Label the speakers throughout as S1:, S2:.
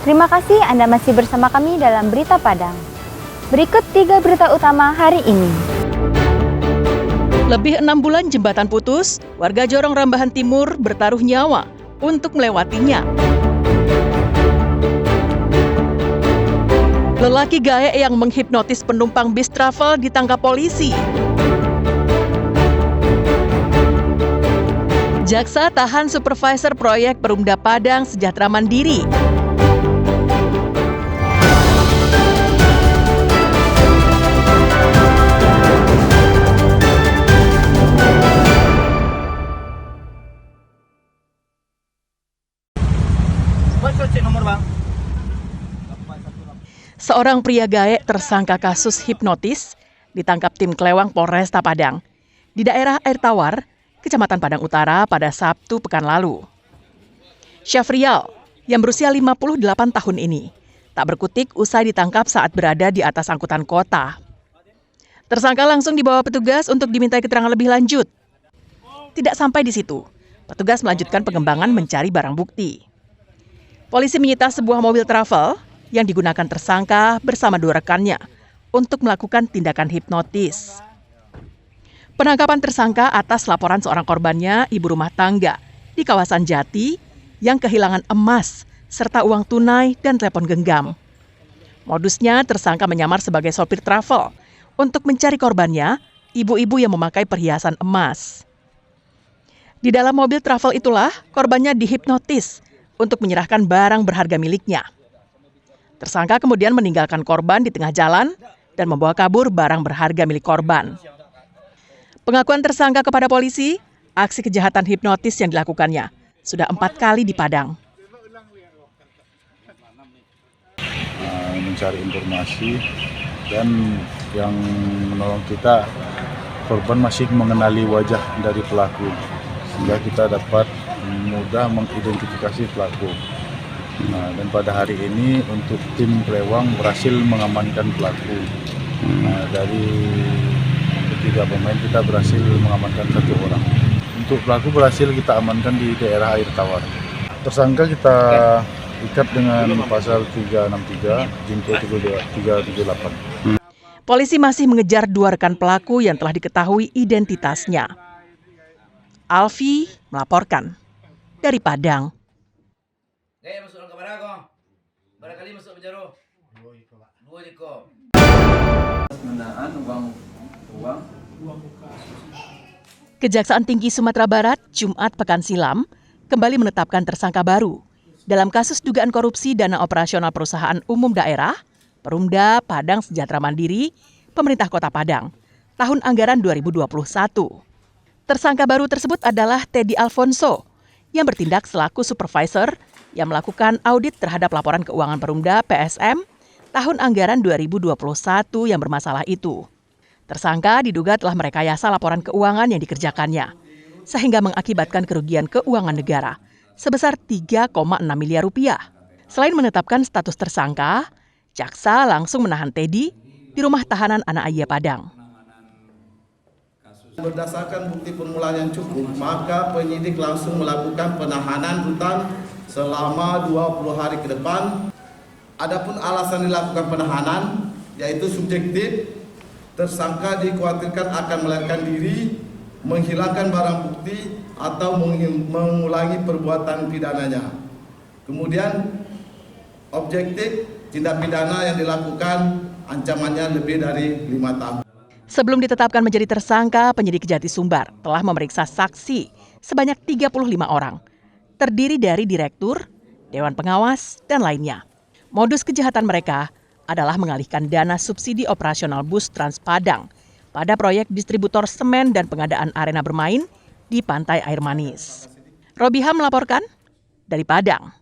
S1: Terima kasih Anda masih bersama kami dalam Berita Padang. Berikut 3 berita utama hari ini.
S2: Lebih 6 bulan jembatan putus, warga Jorong Rambahan Timur bertaruh nyawa untuk melewatinya. Lelaki gaek yang menghipnotis penumpang bis travel ditangkap polisi. Jaksa tahan supervisor proyek Perumda Padang Sejahtera Mandiri. Seorang pria gaek tersangka kasus hipnotis ditangkap tim Klewang Polresta Padang di daerah Air Tawar, Kecamatan Padang Utara pada Sabtu pekan lalu. Syafrial, yang berusia 58 tahun ini, tak berkutik usai ditangkap saat berada di atas angkutan kota. Tersangka langsung dibawa petugas untuk dimintai keterangan lebih lanjut. Tidak sampai di situ, petugas melanjutkan pengembangan mencari barang bukti. Polisi menyita sebuah mobil travel yang digunakan tersangka bersama 2 rekannya untuk melakukan tindakan hipnotis. Penangkapan tersangka atas laporan seorang korbannya, ibu rumah tangga di kawasan Jati yang kehilangan emas serta uang tunai dan telepon genggam. Modusnya tersangka menyamar sebagai sopir travel untuk mencari korbannya, ibu-ibu yang memakai perhiasan emas. Di dalam mobil travel itulah korbannya dihipnotis untuk menyerahkan barang berharga miliknya. Tersangka kemudian meninggalkan korban di tengah jalan dan membawa kabur barang berharga milik korban. Pengakuan tersangka kepada polisi, aksi kejahatan hipnotis yang dilakukannya sudah 4 kali di Padang.
S3: Mencari informasi dan yang menolong kita, korban masih mengenali wajah dari pelaku, sehingga kita dapat mudah mengidentifikasi pelaku. Dan pada hari ini untuk tim Klewang berhasil mengamankan pelaku. Dari 3 pemain kita berhasil mengamankan 1 orang. Untuk pelaku berhasil kita amankan di daerah Air Tawar. Tersangka kita ikat dengan pasal 363, Junto 378.
S2: Polisi masih mengejar 2 rekan pelaku yang telah diketahui identitasnya. Alfi melaporkan dari Padang.
S4: Barangkali masuk penjara. 2 ekor.
S2: Kejaksaan Tinggi Sumatera Barat Jumat pekan silam kembali menetapkan tersangka baru dalam kasus dugaan korupsi dana operasional perusahaan umum daerah Perumda Padang Sejahtera Mandiri Pemerintah Kota Padang tahun anggaran 2021. Tersangka baru tersebut adalah Teddy Alfonso yang bertindak selaku supervisor yang melakukan audit terhadap laporan keuangan Perumda PSM tahun anggaran 2021 yang bermasalah itu. Tersangka diduga telah merekayasa laporan keuangan yang dikerjakannya, sehingga mengakibatkan kerugian keuangan negara sebesar 3,6 miliar rupiah. Selain menetapkan status tersangka, jaksa langsung menahan Teddy di rumah tahanan Anak Ayah Padang.
S5: Berdasarkan bukti permulaan yang cukup, maka penyidik langsung melakukan penahanan rutan selama 20 hari ke depan. Adapun alasan dilakukan penahanan, yaitu subjektif, tersangka dikhawatirkan akan melarikan diri, menghilangkan barang bukti, atau mengulangi perbuatan pidananya. Kemudian, objektif tindak pidana yang dilakukan ancamannya lebih dari 5 tahun.
S2: Sebelum ditetapkan menjadi tersangka, penyidik Jati Sumbar telah memeriksa saksi sebanyak 35 orang, terdiri dari direktur, dewan pengawas, dan lainnya. Modus kejahatan mereka adalah mengalihkan dana subsidi operasional bus Trans Padang pada proyek distributor semen dan pengadaan arena bermain di Pantai Air Manis. Robiha melaporkan dari Padang.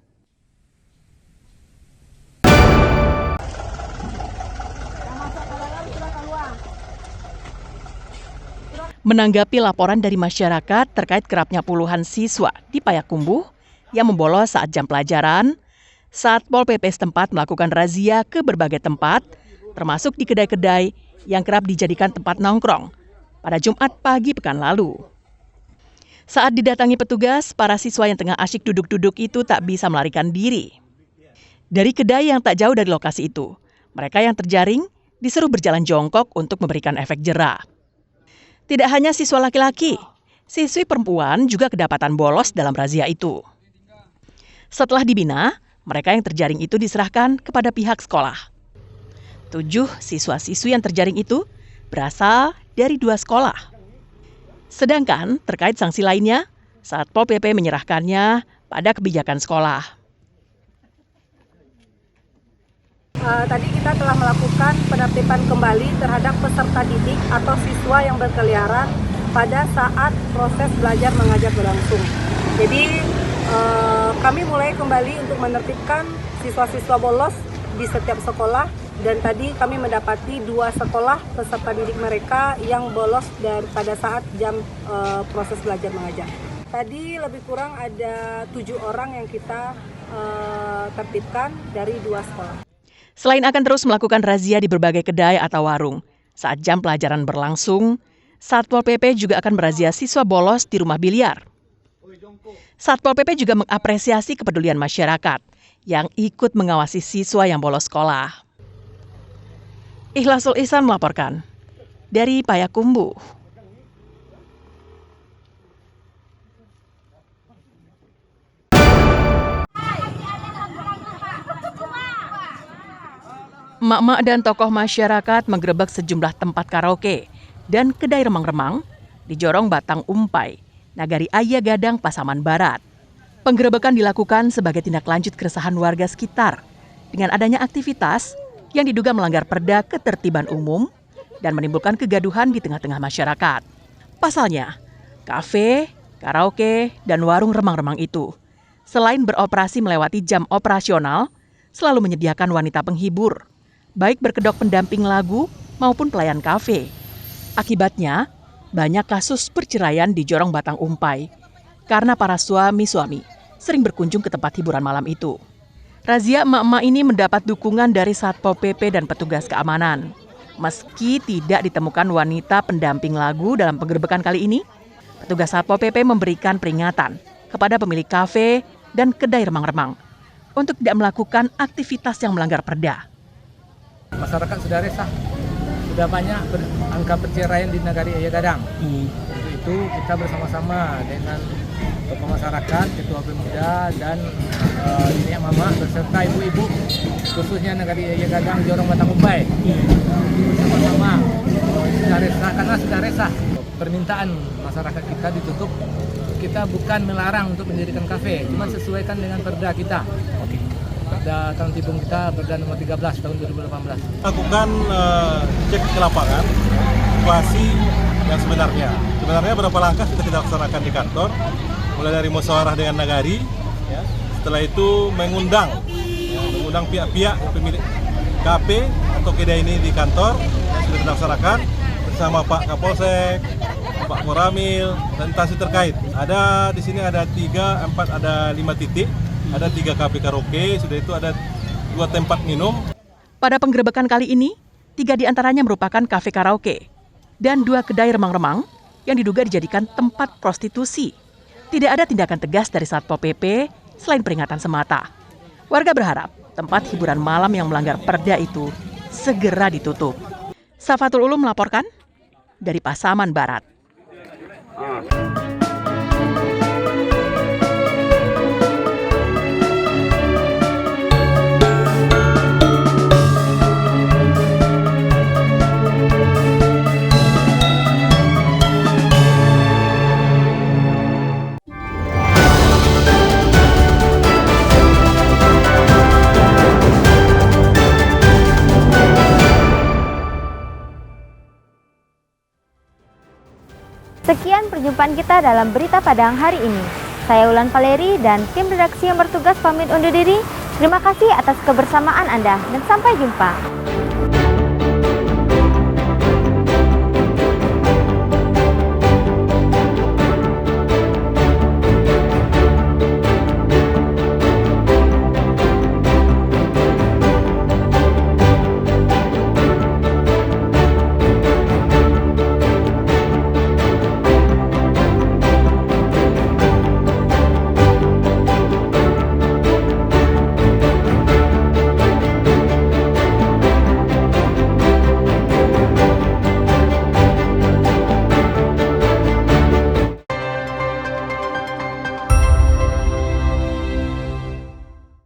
S2: Menanggapi laporan dari masyarakat terkait kerapnya puluhan siswa di Payakumbuh yang membolos saat jam pelajaran, Satpol PP setempat melakukan razia ke berbagai tempat, termasuk di kedai-kedai yang kerap dijadikan tempat nongkrong pada Jumat pagi pekan lalu. Saat didatangi petugas, para siswa yang tengah asyik duduk-duduk itu tak bisa melarikan diri. Dari kedai yang tak jauh dari lokasi itu, mereka yang terjaring disuruh berjalan jongkok untuk memberikan efek jera. Tidak hanya siswa laki-laki, siswi perempuan juga kedapatan bolos dalam razia itu. Setelah dibina, mereka yang terjaring itu diserahkan kepada pihak sekolah. 7 siswa-siswi yang terjaring itu berasal dari 2 sekolah. Sedangkan terkait sanksi lainnya, Satpol PP menyerahkannya pada kebijakan sekolah.
S6: Tadi kita telah melakukan penertiban kembali terhadap peserta didik atau siswa yang berkeliaran pada saat proses belajar mengajar berlangsung. Jadi kami mulai kembali untuk menertibkan siswa-siswa bolos di setiap sekolah, dan tadi kami mendapati 2 sekolah peserta didik mereka yang bolos pada saat jam proses belajar mengajar. Tadi lebih kurang ada 7 orang yang kita tertibkan dari 2 sekolah.
S2: Selain akan terus melakukan razia di berbagai kedai atau warung, saat jam pelajaran berlangsung, Satpol PP juga akan merazia siswa bolos di rumah biliar. Satpol PP juga mengapresiasi kepedulian masyarakat yang ikut mengawasi siswa yang bolos sekolah. Ikhlasul Ihsan melaporkan dari Payakumbuh. Emak-emak dan tokoh masyarakat menggerebek sejumlah tempat karaoke dan kedai remang-remang di Jorong Batang Umpai, Nagari Ayah Gadang, Pasaman Barat. Penggerebekan dilakukan sebagai tindak lanjut keresahan warga sekitar dengan adanya aktivitas yang diduga melanggar perda ketertiban umum dan menimbulkan kegaduhan di tengah-tengah masyarakat. Pasalnya, kafe, karaoke, dan warung remang-remang itu selain beroperasi melewati jam operasional, selalu menyediakan wanita penghibur, baik berkedok pendamping lagu maupun pelayan kafe. Akibatnya, banyak kasus perceraian di Jorong Batang Umpai karena para suami-suami sering berkunjung ke tempat hiburan malam itu. Razia emak-emak ini mendapat dukungan dari Satpol PP dan petugas keamanan. Meski tidak ditemukan wanita pendamping lagu dalam penggerebekan kali ini, petugas Satpol PP memberikan peringatan kepada pemilik kafe dan kedai remang-remang untuk tidak melakukan aktivitas yang melanggar perda.
S7: Masyarakat sudah resah, sudah banyak angka perceraian di Nagari Ayah Gadang. Untuk itu kita bersama-sama dengan tokoh masyarakat, ketua pemuda dan nenek mama beserta ibu-ibu, khususnya Nagari Ayah Gadang, Jorong Batang Umpai. Bersama-sama sudah resah, karena sudah resah. Permintaan masyarakat kita ditutup. Kita bukan melarang untuk mendirikan kafe, cuma sesuaikan dengan perda kita. Perda tahun tibung kita, perda nomor 13 tahun 2018.
S8: Lakukan cek ke lapangan, situasi yang sebenarnya. Sebenarnya berapa langkah sudah kita laksanakan di kantor, mulai dari musyawarah dengan nagari, ya. Setelah itu mengundang pihak-pihak pemilik kafe atau kedai ini di kantor, yang sudah kita laksanakan bersama Pak Kapolsek, Pak Koramil, dan instansi terkait. Ada di sini ada 3, 4, ada 5 titik. Ada 3 kafe karaoke, sudah itu ada 2 tempat minum.
S2: Pada penggerebekan kali ini, 3 diantaranya merupakan kafe karaoke dan 2 kedai remang-remang yang diduga dijadikan tempat prostitusi. Tidak ada tindakan tegas dari Satpol PP selain peringatan semata. Warga berharap tempat hiburan malam yang melanggar perda itu segera ditutup. Safatul Ulum melaporkan dari Pasaman Barat.
S1: Sekian perjumpaan kita dalam Berita Padang hari ini. Saya Ulan Valeri dan tim redaksi yang bertugas pamit undur diri. Terima kasih atas kebersamaan Anda dan sampai jumpa.